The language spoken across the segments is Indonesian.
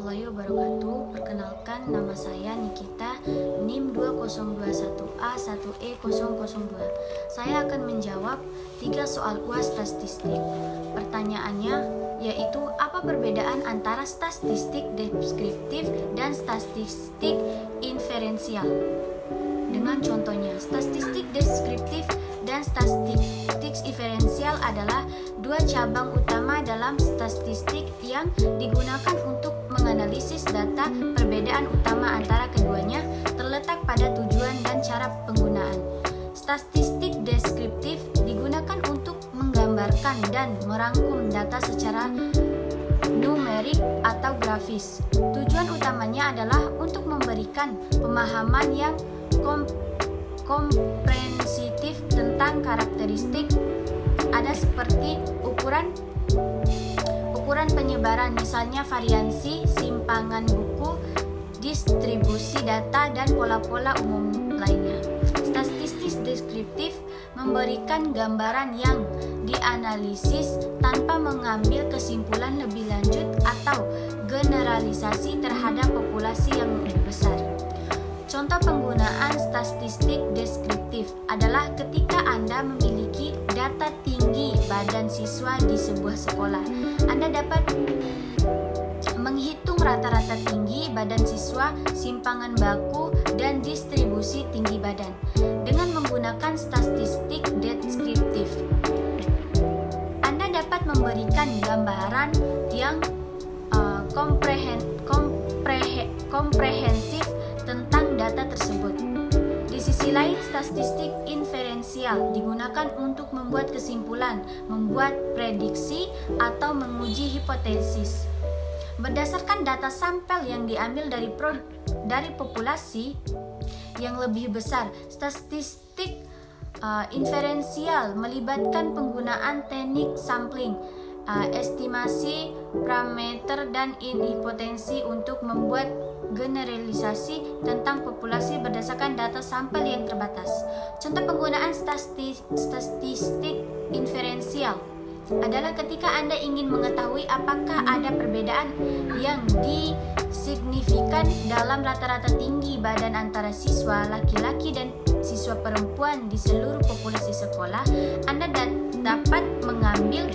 warahmatullahi wabarakatuh. Perkenalkan, nama saya Nikita, NIM 2021A1E002. Saya akan menjawab 3 soal UAS statistik. Pertanyaannya yaitu, apa perbedaan antara statistik deskriptif dan statistik inferensial? Dengan contohnya, statistik deskriptif dan statistik inferensial adalah 2 cabang utama dalam statistik yang digunakan untuk menganalisis data. Perbedaan utama antara keduanya terletak pada tujuan dan cara penggunaan. Statistik deskriptif digunakan untuk menggambarkan dan merangkum data secara numerik atau grafis. Tujuan utamanya adalah untuk memberikan pemahaman yang komprehensif tentang karakteristik ada seperti ukuran penyebaran, misalnya variansi, simpangan buku, distribusi data, dan pola-pola umum lainnya. Statistik deskriptif memberikan gambaran yang dianalisis tanpa mengambil kesimpulan lebih lanjut atau generalisasi terhadap populasi yang lebih besar. Contoh penggunaan statistik deskriptif adalah ketika Anda memiliki data tinggi badan siswa di sebuah sekolah. Anda dapat menghitung rata-rata tinggi badan siswa, simpangan baku, dan distribusi tinggi badan dengan menggunakan statistik deskriptif. Anda dapat memberikan gambaran yang komprehensif tentang data tersebut. Di sisi lain, statistik inferensial digunakan untuk membuat kesimpulan, membuat prediksi, atau menguji hipotesis. Berdasarkan data sampel yang diambil dari populasi yang lebih besar, statistik inferensial melibatkan penggunaan teknik sampling, estimasi parameter, dan hipotesis untuk membuat generalisasi tentang populasi berdasarkan data sampel yang terbatas. Contoh penggunaan statistik inferensial adalah ketika Anda ingin mengetahui apakah ada perbedaan yang signifikan dalam rata-rata tinggi badan antara siswa laki-laki dan siswa perempuan di seluruh populasi sekolah. Anda dapat mengambil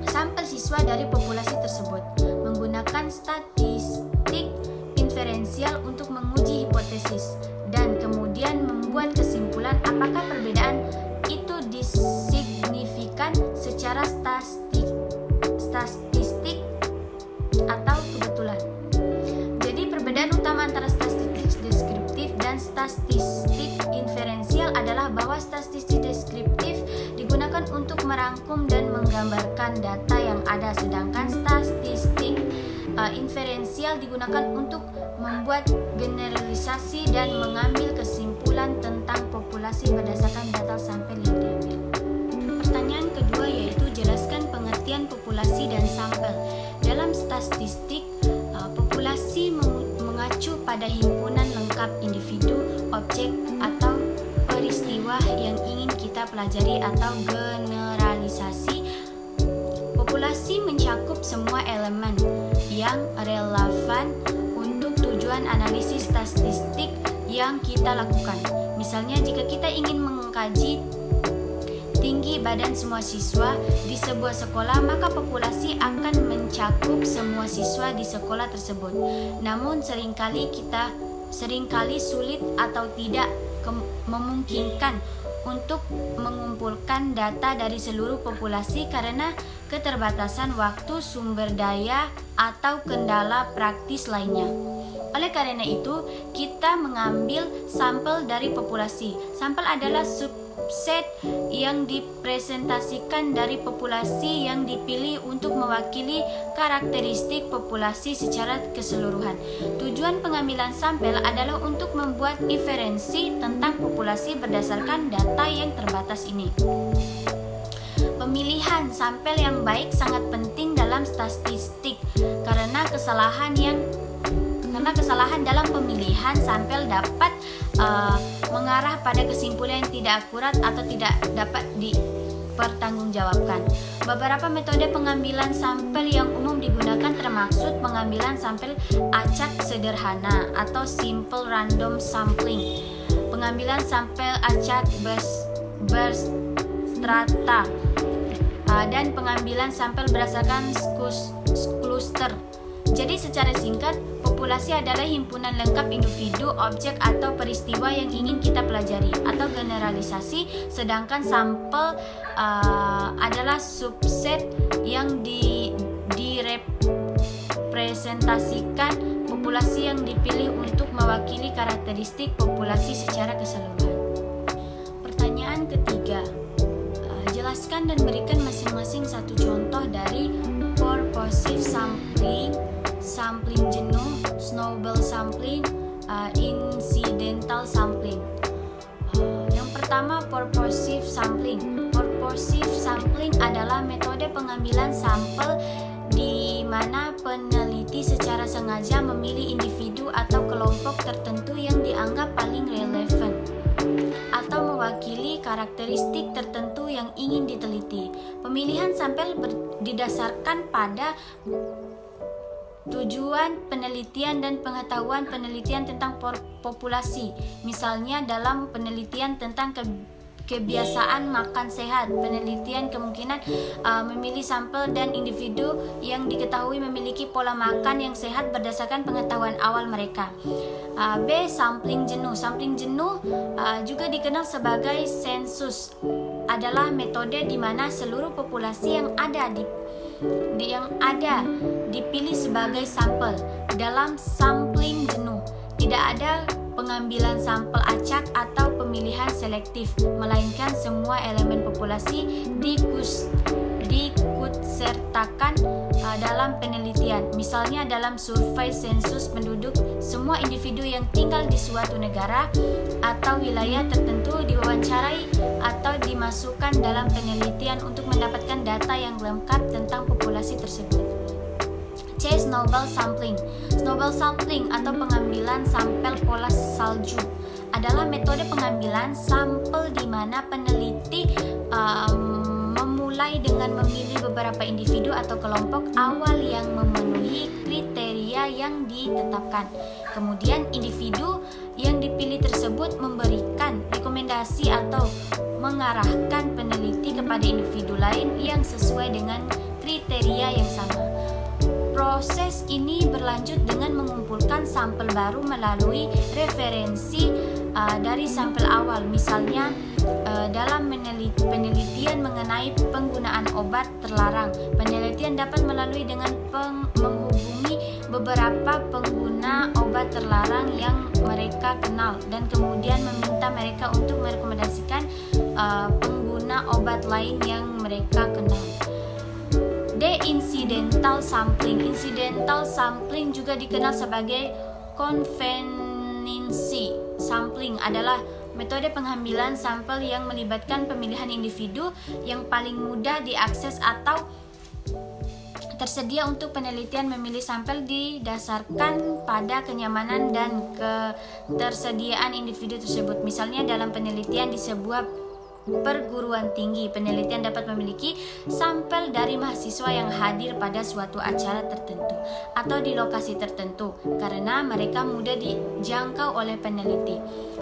sampel siswa dari populasi tersebut menggunakan statistik inferensial untuk menguji hipotesis dan kemudian membuat kesimpulan apakah perbedaan itu disignifikan secara statistik atau kebetulan. Jadi perbedaan utama antara statistik deskriptif dan statistik inferensial adalah bahwa statistik deskriptif digunakan untuk merangkum dan menggambarkan data yang ada, sedangkan statistik inferensial digunakan untuk membuat generalisasi dan mengambil kesimpulan tentang populasi berdasarkan data sampel yang diambil. Pertanyaan kedua yaitu, jelaskan pengertian populasi dan sampel. Dalam statistik, populasi mengacu pada himpunan lengkap individu, objek, atau peristiwa yang ingin kita pelajari atau generalisasi. Populasi mencakup semua elemen yang relevan untuk tujuan analisis statistik yang kita lakukan. Misalnya, jika kita ingin mengkaji tinggi badan semua siswa di sebuah sekolah, maka populasi akan mencakup semua siswa di sekolah tersebut. Namun seringkali sulit atau tidak memungkinkan untuk mengumpulkan data dari seluruh populasi karena keterbatasan waktu, sumber daya, atau kendala praktis lainnya. Oleh karena itu, kita mengambil sampel dari populasi. Sampel adalah subset yang dipresentasikan dari populasi yang dipilih untuk mewakili karakteristik populasi secara keseluruhan. Tujuan pengambilan sampel adalah untuk membuat inferensi tentang populasi berdasarkan data yang terbatas ini. Pemilihan sampel yang baik sangat penting dalam statistik karena kesalahan dalam pemilihan sampel dapat mengarah pada kesimpulan yang tidak akurat atau tidak dapat dipertanggungjawabkan. Beberapa metode pengambilan sampel yang umum digunakan termaksud pengambilan sampel acak sederhana atau simple random sampling, pengambilan sampel acak berstrata, dan pengambilan sampel berdasarkan kluster. Jadi secara singkat, populasi adalah himpunan lengkap individu, objek atau peristiwa yang ingin kita pelajari atau generalisasi, sedangkan sampel adalah subset yang direpresentasikan populasi yang dipilih untuk mewakili karakteristik populasi secara keseluruhan. Pertanyaan ketiga, jelaskan dan berikan masing-masing satu contoh dari purposive sampling, sampling jenuh, snowball sampling, incidental sampling. Yang pertama, purposive sampling. Purposive sampling adalah metode pengambilan sampel di mana peneliti secara sengaja memilih individu atau kelompok tertentu yang dianggap paling relevan atau mewakili karakteristik tertentu yang ingin diteliti. Pemilihan sampel didasarkan pada tujuan penelitian dan pengetahuan penelitian tentang populasi. Misalnya dalam penelitian tentang kebiasaan makan sehat, penelitian kemungkinan memilih sampel dan individu yang diketahui memiliki pola makan yang sehat berdasarkan pengetahuan awal mereka. B. Sampling jenuh. Sampling jenuh juga dikenal sebagai sensus, adalah metode di mana seluruh populasi yang ada dipilih sebagai sampel. Dalam sampling jenuh tidak ada pengambilan sampel acak atau pemilihan selektif, melainkan semua elemen populasi diikutsertakan dalam penelitian. Misalnya dalam survei sensus penduduk, semua individu yang tinggal di suatu negara atau wilayah tertentu diwawancarai atau dimasukkan dalam penelitian untuk mendapatkan data yang lengkap tentang populasi tersebut. C. Snowball sampling. Snowball sampling atau pengambilan sampel pola salju adalah metode pengambilan sampel di mana peneliti memulai dengan memilih beberapa individu atau kelompok awal yang memenuhi kriteria yang ditetapkan. Kemudian individu yang dipilih tersebut memberikan rekomendasi atau mengarahkan peneliti kepada individu lain yang sesuai dengan kriteria yang sama. Proses ini berlanjut dengan mengumpulkan sampel baru melalui referensi dari sampel awal. Misalnya dalam penelitian mengenai penggunaan obat terlarang, penelitian dapat melalui dengan menghubungi beberapa pengguna obat terlarang yang mereka kenal dan kemudian meminta mereka untuk merekomendasikan pengguna obat lain yang mereka kenal. D. Incidental sampling. Incidental sampling juga dikenal sebagai convenience sampling, adalah metode pengambilan sampel yang melibatkan pemilihan individu yang paling mudah diakses atau tersedia untuk penelitian. Memilih sampel didasarkan pada kenyamanan dan ketersediaan individu tersebut. Misalnya dalam penelitian di sebuah perguruan tinggi, penelitian dapat memiliki sampel dari mahasiswa yang hadir pada suatu acara tertentu atau di lokasi tertentu karena mereka mudah dijangkau oleh peneliti.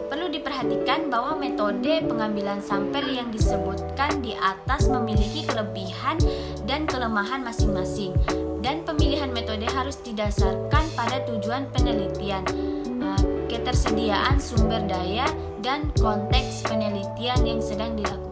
Perlu diperhatikan bahwa metode pengambilan sampel yang disebutkan di atas memiliki kelebihan dan kelemahan masing-masing, dan pemilihan metode harus didasarkan pada tujuan penelitian, ketersediaan sumber daya, dan konteks penelitian yang sedang dilakukan.